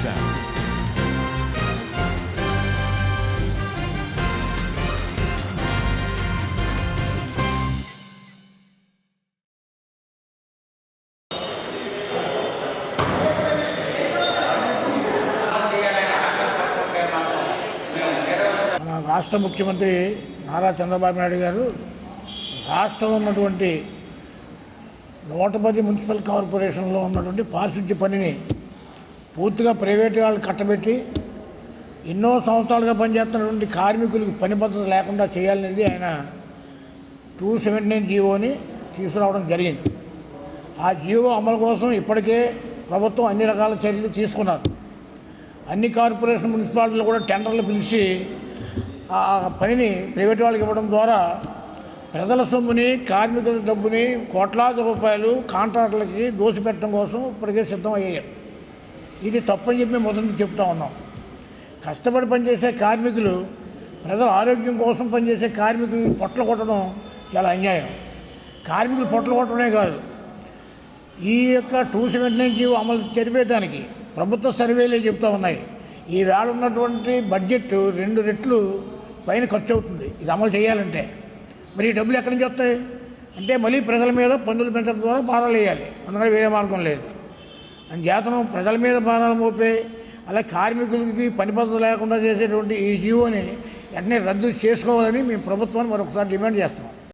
చేశారు. మన రాష్ట్ర ముఖ్యమంత్రి నారా చంద్రబాబు నాయుడు గారు రాష్ట్రంలో ఉన్నటువంటి 110 మున్సిపల్ కార్పొరేషన్లో ఉన్నటువంటి పారిశుద్ధ్య పనిని పూర్తిగా ప్రైవేటు వాళ్ళు కట్టబెట్టి ఎన్నో సంవత్సరాలుగా పనిచేస్తున్నటువంటి కార్మికులకు పని భద్రత లేకుండా చేయాలనేది ఆయన 279 జీవోని తీసుకురావడం జరిగింది. ఆ జీవో అమలు కోసం ఇప్పటికే ప్రభుత్వం అన్ని రకాల చర్యలు తీసుకున్నారు. అన్ని కార్పొరేషన్ మున్సిపాలిటీలు కూడా టెండర్లు పిలిచి ఆ పనిని ప్రైవేట్ వాళ్ళకి ఇవ్వడం ద్వారా ప్రజల సొమ్ముని, కార్మికుల డబ్బుని కోట్లాది రూపాయలు కాంట్రాక్టులకి దోసిపెట్టడం కోసం ఇప్పటికే సిద్ధం అయ్యారు. ఇది తప్పని చెప్పి మొదటి చెప్తా ఉన్నాం. కష్టపడి పనిచేసే కార్మికులు, ప్రజల ఆరోగ్యం కోసం పనిచేసే కార్మికులు పొట్టలు కొట్టడం చాలా అన్యాయం. కార్మికులు పొట్టలు కొట్టడమే కాదు, ఈ యొక్క 279 జీవో అమలు జరిపేదానికి ప్రభుత్వ సర్వేలే చెప్తూ ఉన్నాయి. ఈ వేళ ఉన్నటువంటి బడ్జెట్ 2 రెట్లు పైన ఖర్చు అవుతుంది ఇది అమలు చేయాలంటే. మరి ఈ డబ్బులు ఎక్కడి నుంచి వస్తాయి అంటే మళ్ళీ ప్రజల మీద పన్నులు పెంచడం ద్వారా భారాలు వేయాలి. అందుకని వేరే మార్గం లేదు. చేతనం ప్రజల మీద భారాలు మోపే, అలాగే కార్మికులకి పని పద్ధతి లేకుండా చేసేటువంటి ఈ జీవోని వెంటనే రద్దు చేసుకోవాలని మేము ప్రభుత్వాన్ని మరొకసారి డిమాండ్ చేస్తున్నాం.